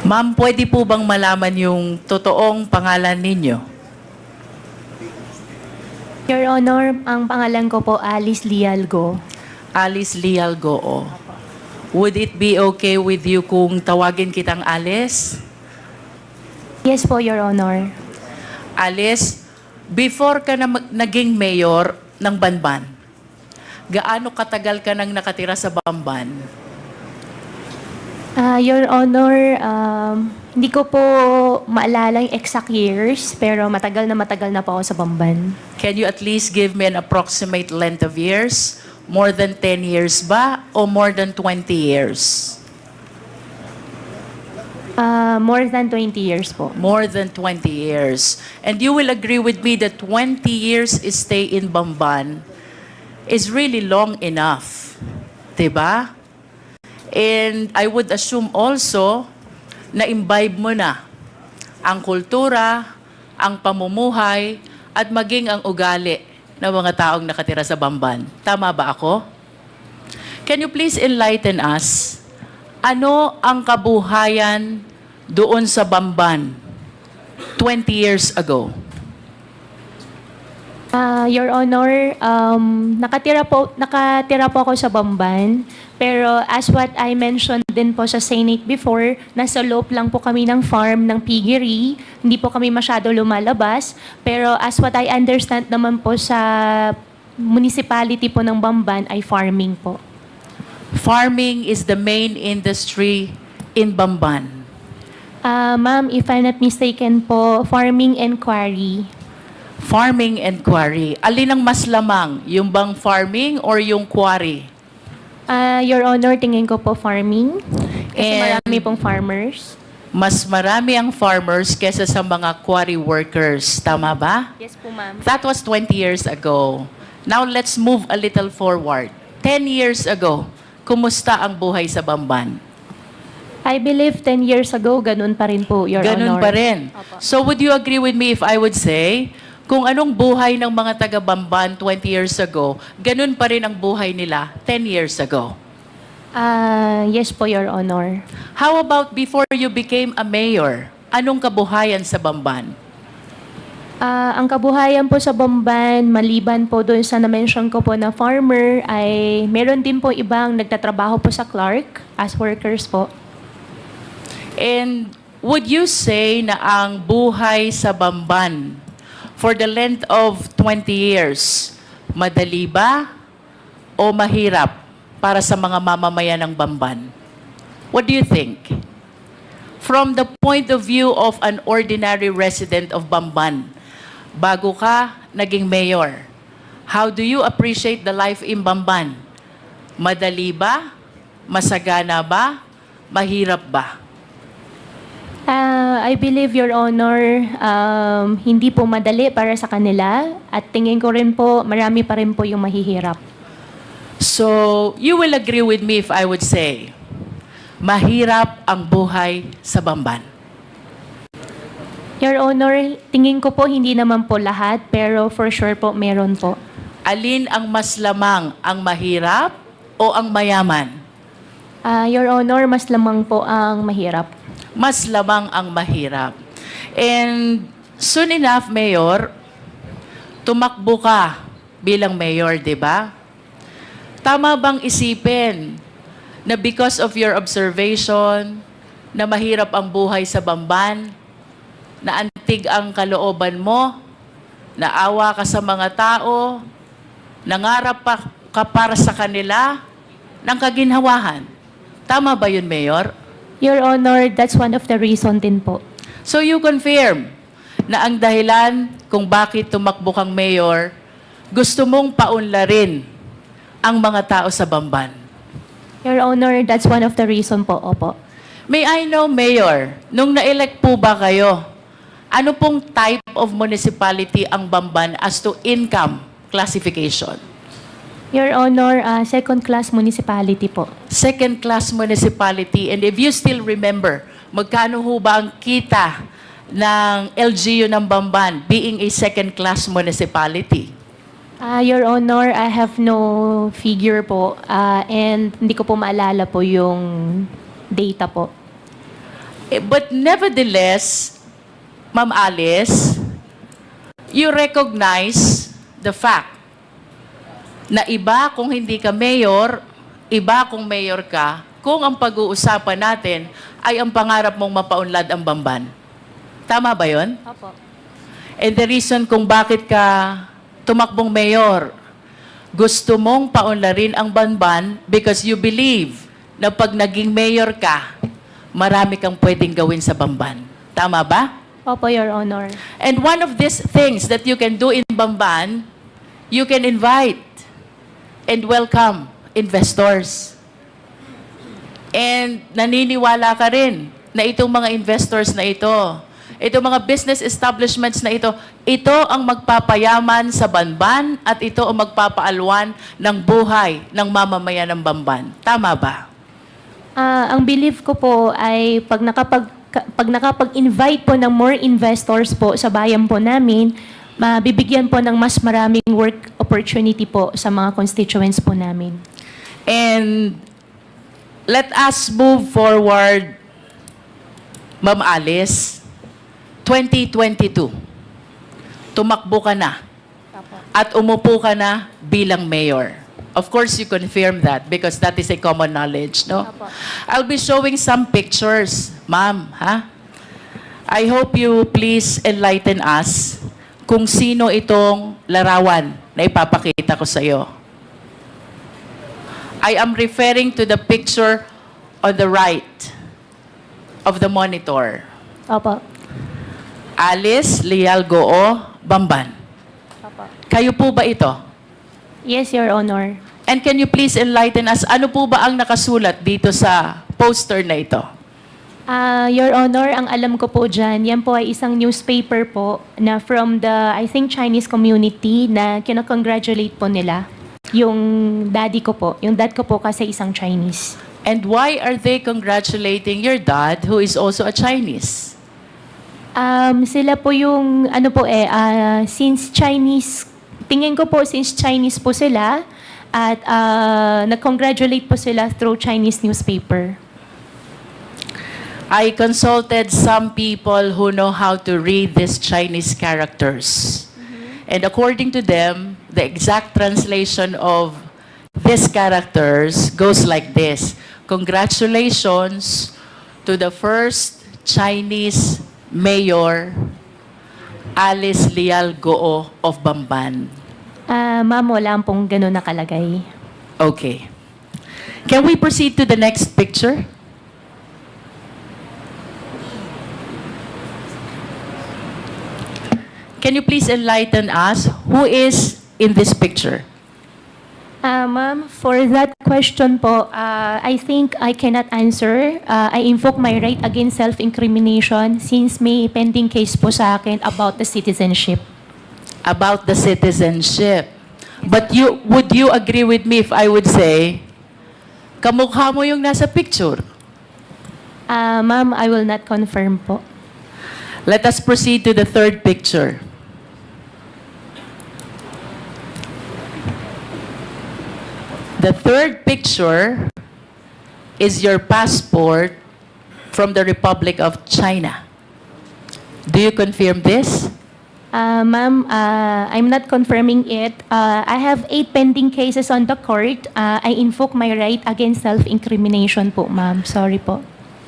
Ma'am, pwede po bang malaman yung totoong pangalan ninyo? Your Honor, ang pangalan ko po Alice Leal Guo. Alice Leal Guo. Would it be okay with you kung tawagin kitang Alice? Yes po, Your Honor. Alice, before ka na naging mayor ng Banban, gaano katagal ka nang nakatira sa Bamban? Your Honor, hindi ko po maalala yung exact years, pero matagal na po ako sa Bamban. Can you at least give me an approximate length of years? More than 10 years ba o more than 20 years? More than 20 years po. More than 20 years. And you will agree with me that 20 years stay in Bamban is really long enough. Diba? And I would assume also na imbibe mo na ang kultura, ang pamumuhay, at maging ang ugali ng mga taong nakatira sa Bamban. Tama ba ako? Can you please enlighten us? Ano ang kabuhayan doon sa Bamban 20 years ago? Your Honor, nakatira po ako sa Bamban, pero as what I mentioned din po sa Senate before, nasa loob lang po kami ng farm ng piggery, hindi po kami masyado lumalabas, pero as what I understand naman po sa municipality po ng Bamban ay farming po. Farming is the main industry in Bamban. Ma'am, if I'm not mistaken po, farming and quarry. Farming and quarry. Alin ang mas lamang? Yung bang farming or yung quarry? Your Honor, tingin ko po farming. Kasi And marami pong farmers. mas marami ang farmers kesa sa mga quarry workers. Tama ba? Yes po, ma'am. That was 20 years ago. Now let's move a little forward. 10 years ago, kumusta ang buhay sa Bamban? I believe 10 years ago, ganun pa rin po, Your Ganun Honor. pa rin. Opo. So would you agree with me if I would say, kung anong buhay ng mga taga-Bamban 20 years ago, ganun pa rin ang buhay nila 10 years ago? Yes po, Your Honor. How about before you became a mayor? Anong kabuhayan sa Bamban? Ang kabuhayan po sa Bamban, maliban po doon sa na-mention ko po na farmer, ay meron din po ibang nagtatrabaho po sa Clark as workers po. And would you say na ang buhay sa Bamban for the length of 20 years, madali ba o mahirap para sa mga mamamayan ng Bamban? What do you think? From the point of view of an ordinary resident of Bamban, bago ka naging mayor, how do you appreciate the life in Bamban? Madali ba? Masagana ba? Mahirap ba? I believe, Your Honor, hindi po madali para sa kanila at tingin ko rin po, marami pa rin po yung mahihirap. So, you will agree with me if I would say, mahirap ang buhay sa Bamban. Your Honor, tingin ko po hindi naman po lahat, pero for sure po meron po. Alin ang mas lamang, ang mahirap o ang mayaman? Your Honor, mas lamang po ang mahirap. Mas lamang ang mahirap. And soon enough, Mayor, tumakbo ka bilang mayor, di ba? Tama bang isipin na because of your observation na mahirap ang buhay sa Bamban, na antig ang kalooban mo, naawa ka sa mga tao, nangarap ka para sa kanila ng kaginhawahan? Tama ba yun, Mayor? Your Honor, that's one of the reason din po. So you confirm na ang dahilan kung bakit tumakbo kang mayor, gusto mong paunlarin ang mga tao sa Bamban. Your Honor, that's one of the reason po, opo. May I know, Mayor, nung na-elect po ba kayo, ano pong type of municipality ang Bamban as to income classification? Your Honor, second-class municipality po. Second-class municipality. And if you still remember, magkano ho ba ang kita ng LGU ng Bamban being a second-class municipality? Your Honor, I have no figure po and hindi ko po maalala po yung data po. But nevertheless, Ma'am Alice, you recognize the fact na iba kung hindi ka mayor, iba kung mayor ka, kung ang pag-uusapan natin ay ang pangarap mong mapaunlad ang Bamban. Tama ba yun? Opo. And the reason kung bakit ka tumakbong mayor, gusto mong paunlarin ang Bamban because you believe na pag naging mayor ka, marami kang pwedeng gawin sa Bamban. Tama ba? Opo, Your Honor. And one of these things that you can do in Bamban, you can invite and welcome investors. And naniniwala ka rin na itong mga investors na ito, itong mga business establishments na ito ang magpapayaman sa Bamban at ito ang magpapaalwan ng buhay ng mamamayan ng Bamban. Tama ba? Ang belief ko po ay pag nakapag-invite po ng more investors po sa bayan po namin, mabibigyan po ng mas maraming work opportunity po sa mga constituents po namin. And let us move forward, Ma'am Alice. 2022, tumakbo ka na at umupo ka na bilang mayor. Of course, you confirm that because that is a common knowledge, no? I'll be showing some pictures, ma'am, ha? I hope you please enlighten us kung sino itong larawan na ipapakita ko sa iyo. I am referring to the picture on the right of the monitor. Opo. Alice Leal Guo Bamban. Opo. Kayo po ba ito? Yes, Your Honor. And can you please enlighten us, ano po ba ang nakasulat dito sa poster na ito? Your Honor, ang alam ko po dyan, yan po ay isang newspaper po na from the, I think, Chinese community na kinakongratulate po nila. Yung daddy ko po. Yung dad ko po kasi isang Chinese. And why are they congratulating your dad who is also a Chinese? Sila po yung, since Chinese, tingin ko po since Chinese po sila, at nag-congratulate po sila through Chinese newspaper. I consulted some people who know how to read these Chinese characters. And according to them, the exact translation of these characters goes like this. Congratulations to the first Chinese mayor, Alice Leal Guo of Bamban. Ma'am, wala pong gano'n nakalagay. Okay. Can we proceed to the next picture? Can you please enlighten us who is in this picture? Ma'am, for that question po, I think I cannot answer. I invoke my right against self-incrimination since may pending case po sa akin about the citizenship. About the citizenship. But would you agree with me if I would say, kamukha mo yung nasa picture? Ma'am, I will not confirm po. Let us proceed to the third picture. The third picture is your passport from the Republic of China. Do you confirm this? Ma'am, I'm not confirming it. I have 8 pending cases on the court. I invoke my right against self-incrimination po, ma'am. Sorry po.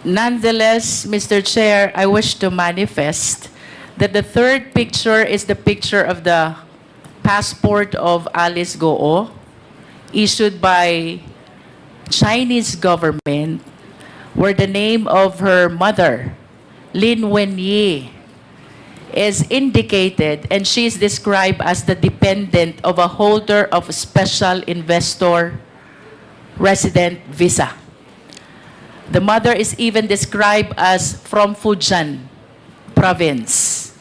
Nonetheless, Mr. Chair, I wish to manifest that the third picture is the picture of the passport of Alice Guo, issued by Chinese government, where the name of her mother, Lin Wenyi, is indicated, and she is described as the dependent of a holder of special investor resident visa. The mother is even described as from Fujian province.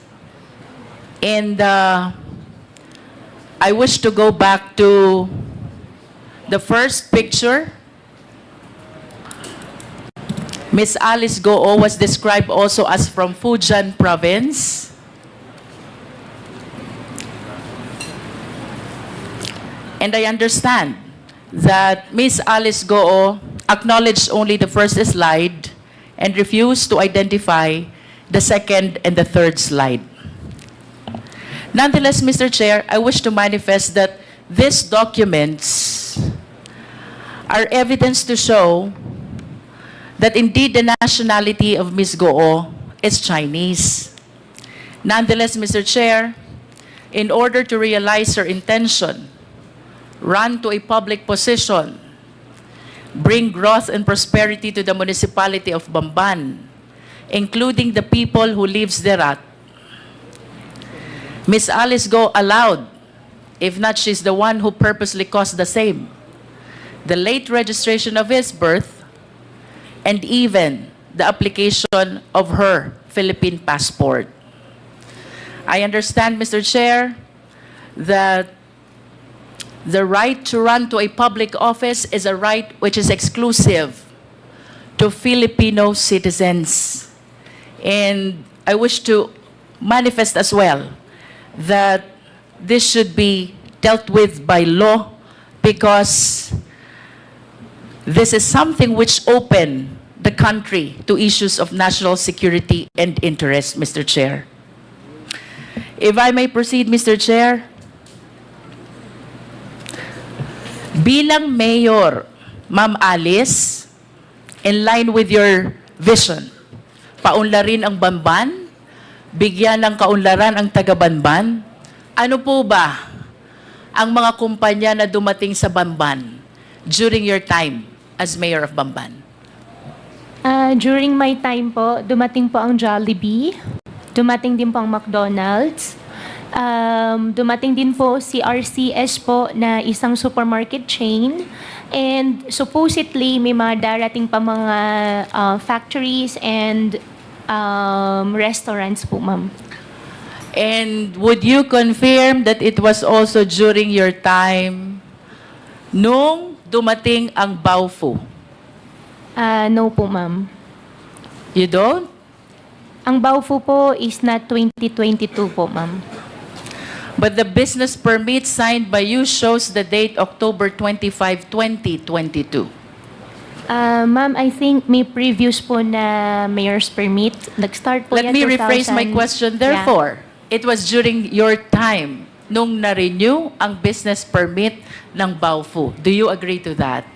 And I wish to go back to the first picture. Miss Alice Guo was described also as from Fujian province. And I understand that Miss Alice Guo acknowledged only the first slide and refuse to identify the second and the third slide. Nonetheless, Mr. Chair, I wish to manifest that these documents are evidence to show that indeed the nationality of Ms. Guo is Chinese. Nonetheless, Mr. Chair, in order to realize her intention, run to a public position, bring growth and prosperity to the municipality of Bamban, including the people who lives thereat, Ms. Alice Guo allowed, if not she's the one who purposely caused the same, the late registration of his birth, and even the application of her Philippine passport. I understand, Mr. Chair, that the right to run to a public office is a right which is exclusive to Filipino citizens. And I wish to manifest as well that this should be dealt with by law, because this is something which open the country to issues of national security and interest, Mr. Chair. If I may proceed, Mr. Chair. Bilang mayor, Ma'am Alice, in line with your vision, paunlarin ang Bamban, bigyan ng kaunlaran ang taga-Bamban. Ano po ba ang mga kumpanya na dumating sa Bamban during your time as mayor of Bamban? During my time po, dumating po ang Jollibee, dumating din po ang McDonald's, dumating din po si RCS po na isang supermarket chain, and supposedly may mga darating pa mga factories and restaurants po, ma'am. And would you confirm that it was also during your time nung dumating ang Baofu? No po, ma'am. You don't? Ang Baofu po is not 2022 po, ma'am. But the business permit signed by you shows the date October 25, 2022. Ma'am, I think may previous po na mayor's permit. Nag-start po Let yan me rephrase my 2000. question. Therefore, it was during your time nung na-renew ang business permit ng Baofu. Do you agree to that?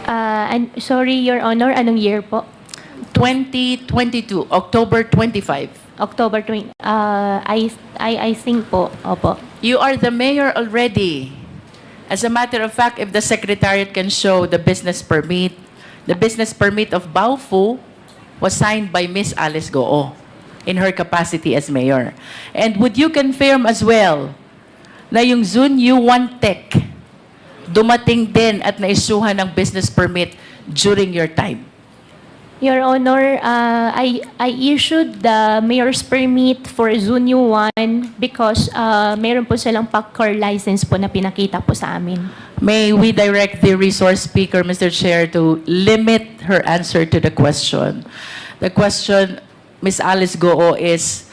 And sorry, Your Honor, anong year po? 2022, October 25. October 20. I think po. Opo. You are the mayor already. As a matter of fact, if the secretariat can show the business permit of Baofu was signed by Miss Alice Guo in her capacity as mayor. And would you confirm as well na yung Zunyu One Tech dumating din at naisuhan ng business permit during your time? Your Honor, I issued the mayor's permit for Zunyu 1 because meron po silang pack-car license po na pinakita po sa amin. May we direct the resource speaker, Mr. Chair, to limit her answer to the question. The question, Ms. Alice Guo, is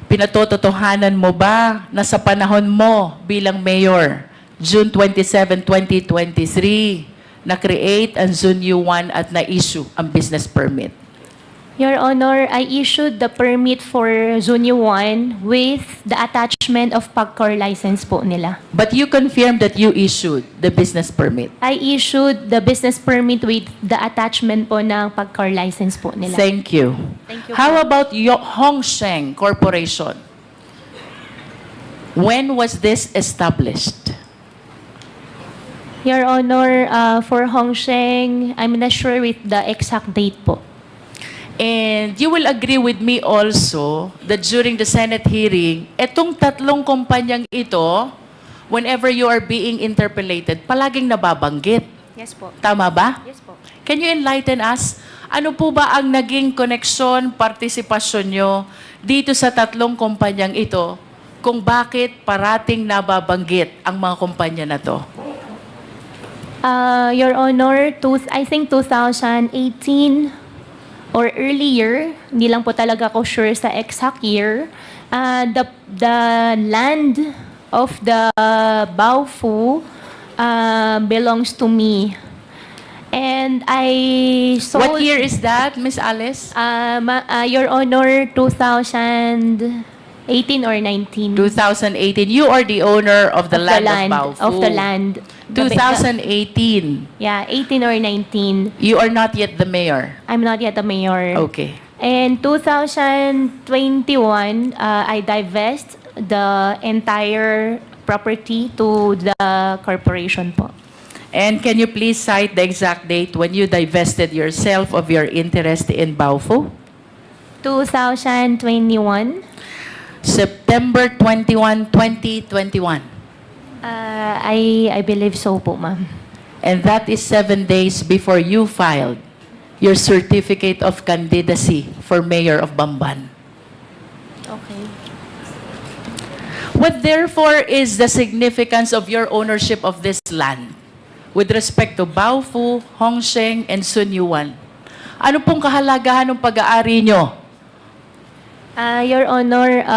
pinatototohanan mo ba na sa panahon mo bilang mayor, June 27, 2023, na-create ang Zunyu 1 at na-issue ang business permit? Your Honor, I issued the permit for Zunyu 1 with the attachment of pack-car license po nila. But you confirmed that you issued the business permit. I issued the business permit with the attachment po ng pack-car license po nila. Thank you. Thank you How po. about Hongsheng Corporation? When was this established? Your Honor, for Hongsheng, I'm not sure with the exact date po. And you will agree with me also that during the Senate hearing, etong tatlong kumpanyang ito, whenever you are being interpellated, palaging nababanggit. Yes po. Tama ba? Yes po. Can you enlighten us? Ano po ba ang naging koneksyon, partisipasyon nyo dito sa tatlong kumpanyang ito kung bakit parating nababanggit ang mga kumpanya na to? Your Honor, I think 2018 or earlier, hindi lang po talaga ako sure sa exact year, the land of the Baofu belongs to me. And I sold... What year is that, Miss Alice? Your Honor, 2018 or 19. 2018. You are the owner of the land of Baofu. Of the land. 2018. Yeah, 18 or 19. You are not yet the mayor. I'm not yet a mayor. Okay. And 2021, I divest the entire property to the corporation po. And can you please cite the exact date when you divested yourself of your interest in Baofu? 2021. September 21, 2021. I believe so po, ma'am. And that is 7 days before you filed your certificate of candidacy for mayor of Bamban. Okay. What therefore is the significance of your ownership of this land with respect to Baofu, Hongsheng, and Sunyuan? Ano pong kahalagahan ng pag-aari nyo? Your Honor,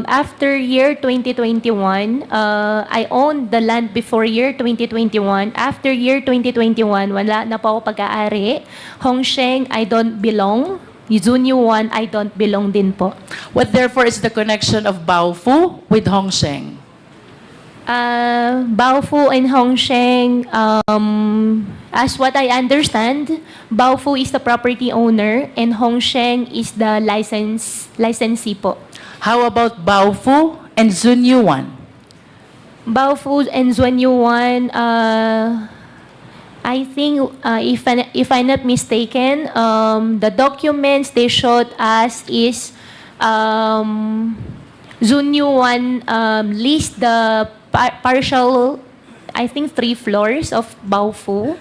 after year 2021, I owned the land before year 2021. After year 2021, wala na po ako pag-aari. Hongsheng, I don't belong. Zunyuan, I don't belong din po. What therefore is the connection of Baofu with Hongsheng? Baofu and Hongsheng, as what I understand, Baofu is the property owner and Hongsheng is the licensee po. How about Baofu and Zunyuan? Baofu and Zuanyuan, I think, if I'm not mistaken, the documents they showed us is Zunyuan leased the partial, I think 3 floors of Baofu.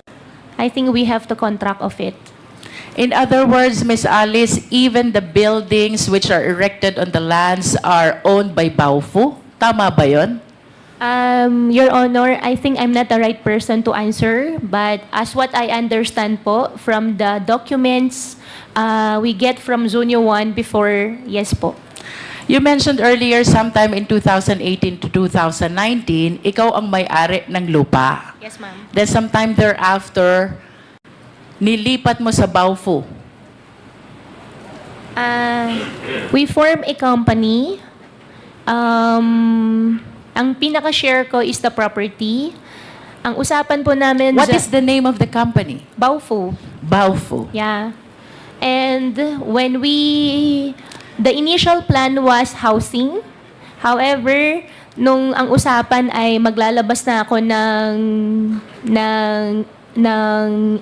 I think we have the contract of it. In other words, Ms. Alice, even the buildings which are erected on the lands are owned by Baofu? Tama ba yun? Your Honor, I think I'm not the right person to answer, but as what I understand po, from the documents we get from Zunyo 1 before, yes po. You mentioned earlier, sometime in 2018 to 2019, ikaw ang may-ari ng lupa. Yes, ma'am. Then sometime thereafter, nilipat mo sa Baofu. We form a company. Ang pinaka-share ko is the property. Ang usapan po namin... What is the name of the company? Baofu. Baofu. Yeah. And when the initial plan was housing. However, nung ang usapan ay maglalabas na ako ng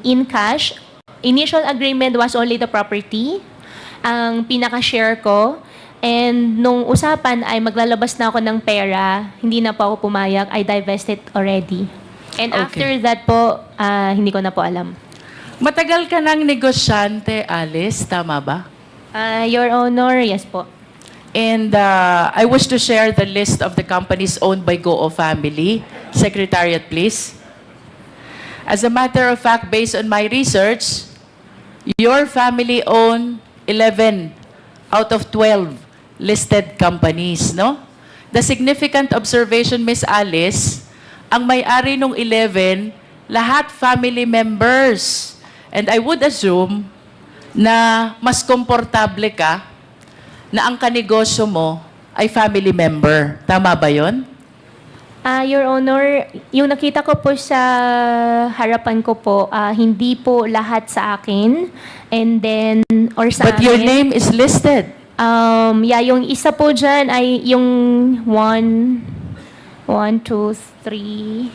in cash, initial agreement was only the property, ang pinaka-share ko. And nung usapan ay maglalabas na ako ng pera, hindi na po ako pumayag, I divested already. And Okay. after that po, hindi ko na po alam. Matagal ka ng negosyante, Alice, tama ba? Your Honor, yes po. And I wish to share the list of the companies owned by Guo family. Secretariat, please. As a matter of fact, based on my research, your family owned 11 out of 12 listed companies, no? The significant observation, Miss Alice, ang may-ari ng 11, lahat family members. And I would assume na mas komportable ka na ang kanegosyo mo ay family member. Tama ba yun? Your Honor, yung nakita ko po sa harapan ko po, hindi po lahat sa akin. And then, or sa But your amin. name is listed. Yeah, yung isa po dyan ay yung 1, 2, 3.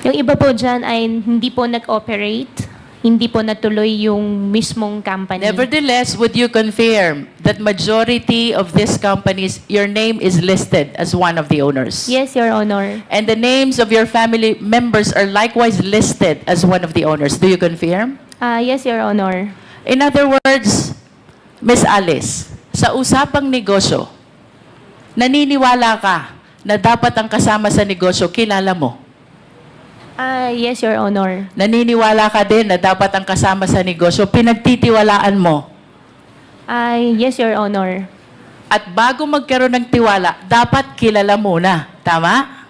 Yung iba po dyan ay hindi po nag-operate. Hindi po natuloy yung mismong company. Nevertheless, would you confirm that majority of these companies, your name is listed as one of the owners? Yes, Your Honor. And the names of your family members are likewise listed as one of the owners. Do you confirm? Yes, Your Honor. In other words, Miss Alice, sa usapang negosyo, naniniwala ka na dapat ang kasama sa negosyo kilala mo? Yes, Your Honor. Naniniwala ka din na dapat ang kasama sa negosyo pinagtitiwalaan mo? Yes, Your Honor. At bago magkaroon ng tiwala, dapat kilala muna. Tama?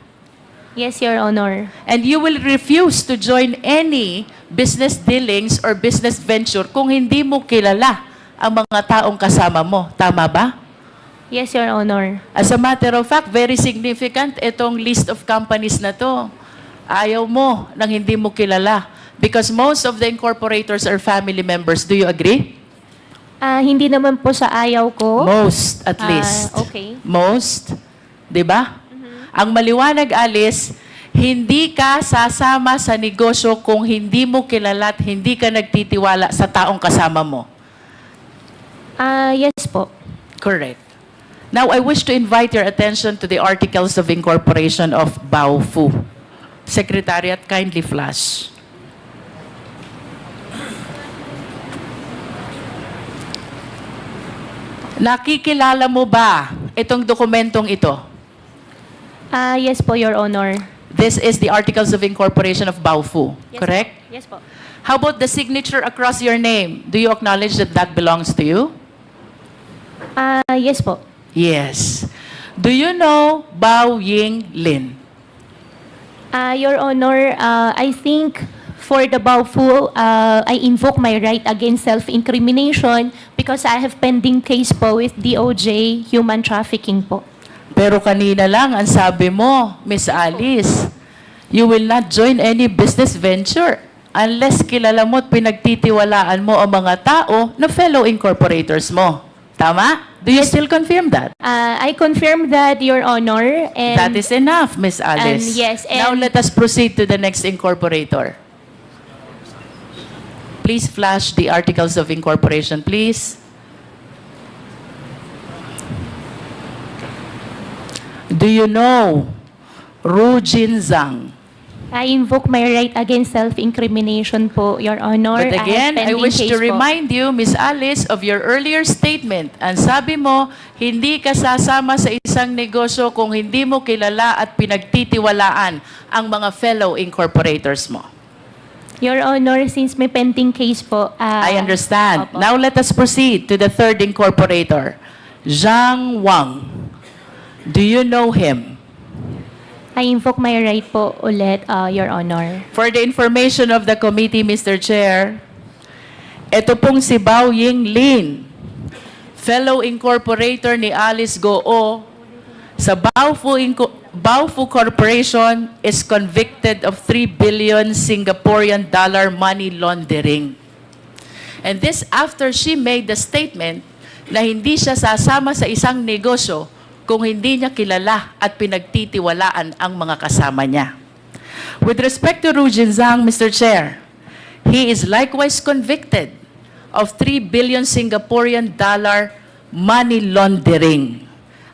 Yes, Your Honor. And you will refuse to join any business dealings or business venture kung hindi mo kilala ang mga taong kasama mo. Tama ba? Yes, Your Honor. As a matter of fact, very significant itong list of companies na to. Ayaw mo nang hindi mo kilala. Because most of the incorporators are family members. Do you agree? Hindi naman po sa ayaw ko. Most, at least. Okay. Most. Di ba? Ang maliwanag, Alice, hindi ka sasama sa negosyo kung hindi mo kilala at hindi ka nagtitiwala sa taong kasama mo. Yes po. Correct. Now, I wish to invite your attention to the Articles of Incorporation of Baofu. Secretariat, kindly flash. Nakikilala mo ba itong dokumentong ito? Yes po, Your Honor. This is the Articles of Incorporation of Baofu, Yes correct? Po. Yes po. How about the signature across your name? Do you acknowledge that that belongs to you? Yes po. Yes. Do you know Bao Ying Lin? Your Honor, I think for the Baofu, I invoke my right against self-incrimination because I have pending case po with DOJ human trafficking po. Pero kanina lang, ang sabi mo, Miss Alice, you will not join any business venture unless kilala mo at pinagtitiwalaan mo ang mga tao na fellow incorporators mo. Tama? Do you still confirm that? I confirm that, Your Honor. And That is enough, Miss Alice. yes, Now and- let us proceed to the next incorporator. Please flash the Articles of Incorporation, please. Do you know Ru Jin Zhang? I invoke my right against self-incrimination po, Your Honor. But again, I have pending wish case to po. remind you, Miss Alice, of your earlier statement. Ang sabi mo, hindi ka sasama sa isang negosyo kung hindi mo kilala at pinagtitiwalaan ang mga fellow incorporators mo. Your Honor, since may pending case po. I understand. Opo. Now let us proceed to the third incorporator, Zhang Wang. Do you know him? I invoke my right po ulit, Your Honor. For the information of the committee, Mr. Chair, ito pong si Bao Ying Lin, fellow incorporator ni Alice Guo sa Baofu Corporation, is convicted of 3 billion Singaporean dollar money laundering. And this after she made the statement na hindi siya sasama sa isang negosyo kung hindi niya kilala at pinagtitiwalaan ang mga kasama niya. With respect to Ru Jin Zhang, Mr. Chair, he is likewise convicted of 3 billion Singaporean dollar money laundering.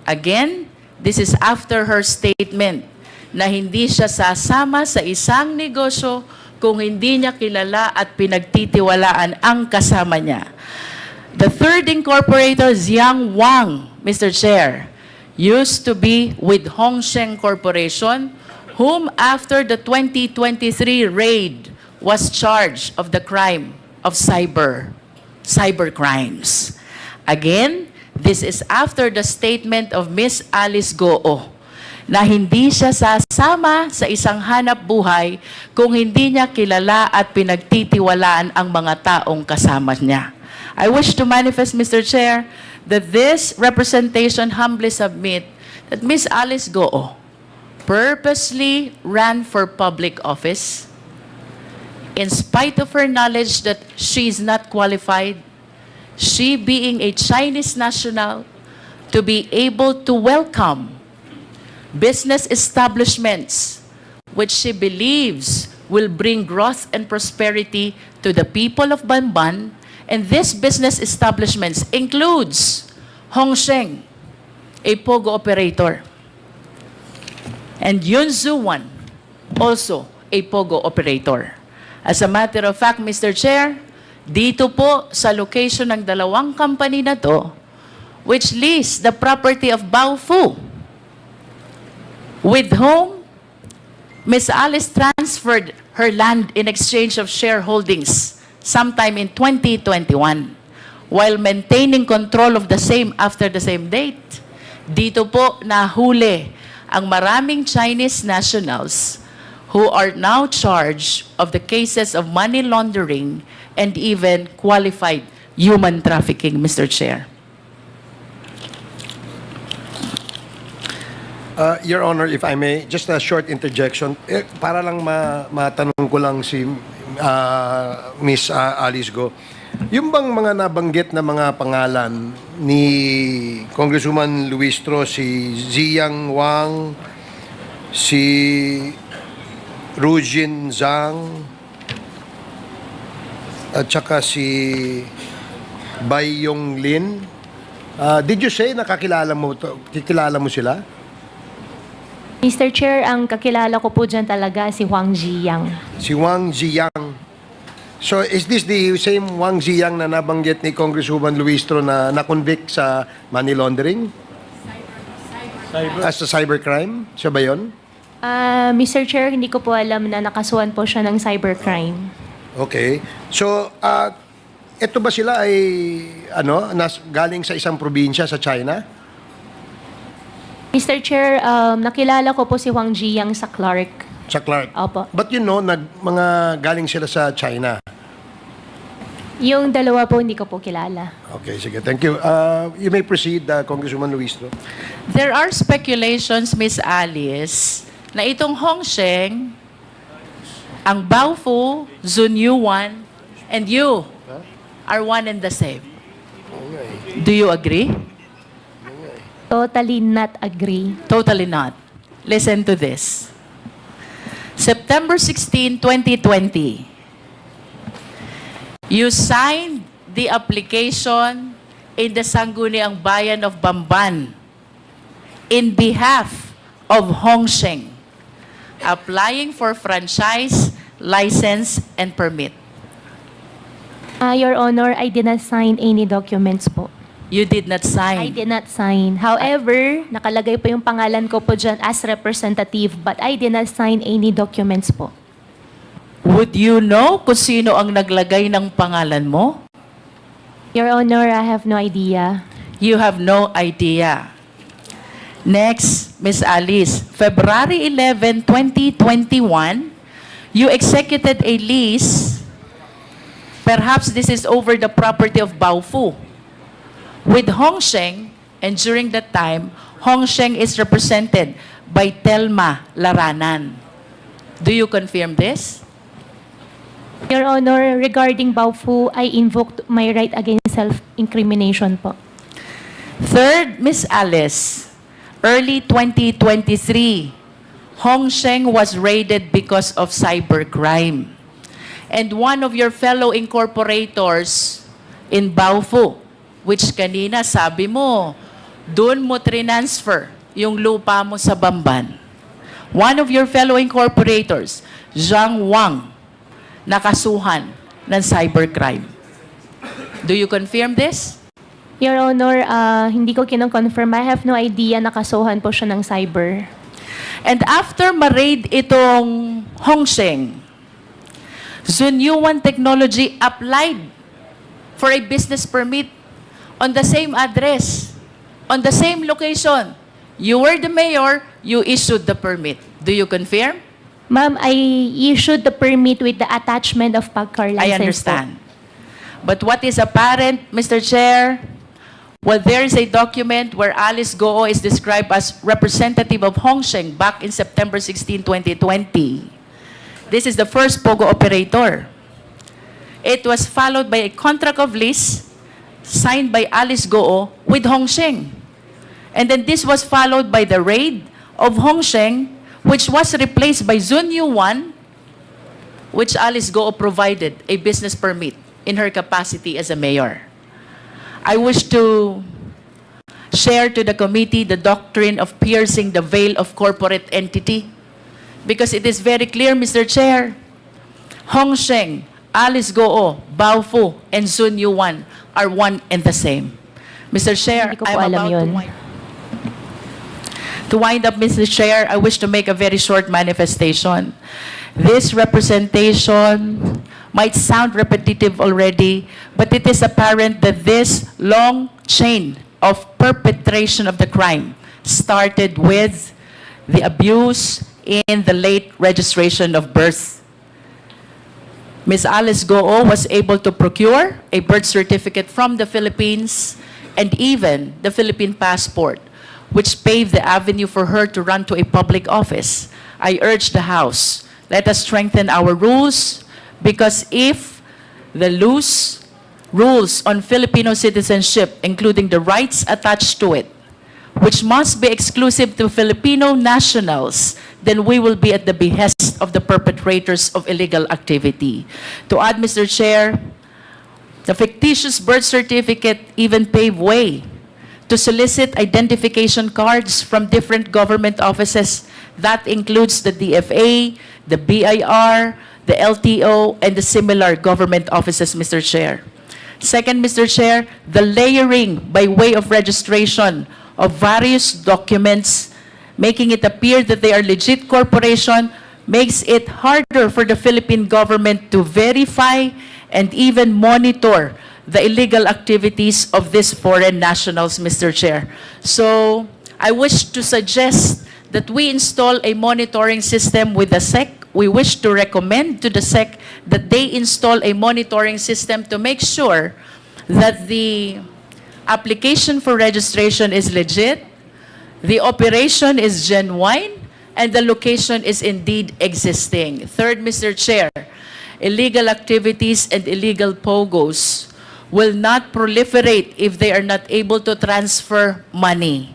Again, this is after her statement na hindi siya sasama sa isang negosyo kung hindi niya kilala at pinagtitiwalaan ang kasama niya. The third incorporator, Zhang Wang, Mr. Chair, used to be with Hongsheng Corporation, whom after the 2023 raid was charged of the crime of cyber crimes. Again, this is after the statement of Miss Alice Guo na hindi siya sasama sa isang hanap buhay kung hindi niya kilala at pinagtitiwalaan ang mga taong kasama niya. I wish to manifest, Mr. Chair, that this representation humbly submit that Miss Alice Guo purposely ran for public office in spite of her knowledge that she is not qualified, she being a Chinese national, to be able to welcome business establishments which she believes will bring growth and prosperity to the people of Banban. And this business establishments includes Hongsheng, a pogo operator, and Yunzuan, also a pogo operator. As a matter of fact, Mr. Chair, dito po sa location ng dalawang company na to, which lease the property of Baofu, with whom Ms. Alice transferred her land in exchange of shareholdings sometime in 2021, while maintaining control of the same after the same date. Dito po nahuli ang maraming Chinese nationals who are now charged of the cases of money laundering and even qualified human trafficking, Mr. Chair. Your Honor, if I may, just a short interjection. Para lang matanong ko lang si Miss Alice Guo. Yung bang mga nabanggit na mga pangalan ni Congresswoman Luistro, si Ziyang Wang, si Rujin Zhang, at saka si Bai Yong Lin, did you say nakakilala mo sila? Mr. Chair, ang kakilala ko po dyan talaga si Wang Ziyang. Si Wang Ziyang. So, is this the same Wang Ziyang na nabanggit ni Congresswoman Luistro na na-convict sa money laundering? As a cybercrime? Siya ba yun? Mr. Chair, hindi ko po alam na nakasuhan po siya ng cybercrime. Okay. So, ito ba sila ay galing sa isang probinsya sa China? Mr. Chair, nakilala ko po si Wang Ziyang sa Clark. Sa Clark? Opo. But mga galing sila sa China. Yung dalawa po, hindi ko po kilala. Okay, sige. Thank you. You may proceed, Congresswoman Luistro. There are speculations, Miss Alice, na itong Hongsheng, ang Baofu, Zun Yuan, and you are one and the same. Do you agree? Totally not agree. Totally not. Listen to this. September 16, 2020, you signed the application in the Sangguniang Bayan of Bamban in behalf of Hongsheng, applying for franchise, license, and permit. Your Honor, I did not sign any documents po. You did not I sign. did not sign. However, nakalagay po yung pangalan ko po dyan as representative, but I did not sign any documents po. Would you know kung sino ang naglagay ng pangalan mo? Your Honor, I have no idea. You have no idea. Next, Miss Alice, February 11, 2021, you executed a lease. Perhaps this is over the property of Baofu with Hongsheng, and during that time, Hongsheng is represented by Telma Laranan. Do you confirm this? Your Honor, regarding Baofu, I invoked my right against self-incrimination po. Third, Miss Alice, early 2023, Hongsheng was raided because of cybercrime. And one of your fellow incorporators in Baofu, which kanina sabi mo, doon mo transfer yung lupa mo sa Bamban. One of your fellow incorporators, Zhang Wang, nakasuhan ng cybercrime. Do you confirm this? Your Honor, hindi ko kinong-confirm. I have no idea nakasuhan po siya ng cyber. And after ma-raid itong Hongsheng, Zunyuan Technology applied for a business permit on the same address, on the same location. You were the mayor, you issued the permit. Do you confirm? Ma'am, I issued the permit with the attachment of PAGCAR license. I understand. But what is apparent, Mr. Chair, well, there is a document where Alice Guo is described as representative of Hongsheng back in September 16, 2020. This is the first POGO operator. It was followed by a contract of lease signed by Alice Guo with Hongsheng. And then this was followed by the raid of Hongsheng, which was replaced by Zun Yuan, which Alice Guo provided a business permit in her capacity as a mayor. I wish to share to the committee the doctrine of piercing the veil of corporate entity, because it is very clear, Mr. Chair, Hongsheng, Alice Guo, Baofu, and Zun Yuan are one and the same. Mr. Chair, Hindi ko po I'm alam about yun. to wind up, Mr. Chair. I wish to make a very short manifestation. This representation might sound repetitive already, but it is apparent that this long chain of perpetration of the crime started with the abuse in the late registration of birth. Ms. Alice Guo was able to procure a birth certificate from the Philippines and even the Philippine passport, which paved the avenue for her to run to a public office. I urge the House, let us strengthen our rules, because if the loose rules on Filipino citizenship, including the rights attached to it, which must be exclusive to Filipino nationals, then we will be at the behest of the perpetrators of illegal activity. To add, Mr. Chair, the fictitious birth certificate even paved way to solicit identification cards from different government offices. That includes the DFA, the BIR, the LTO, and the similar government offices, Mr. Chair. Second, Mr. Chair, the layering by way of registration of various documents, making it appear that they are legit corporation, makes it harder for the Philippine government to verify and even monitor the illegal activities of these foreign nationals, Mr. Chair. So I wish to suggest that we install a monitoring system with the SEC. We wish to recommend to the SEC that they install a monitoring system to make sure that the application for registration is legit, the operation is genuine, and the location is indeed existing. Third, Mr. Chair, illegal activities and illegal POGOs will not proliferate if they are not able to transfer money.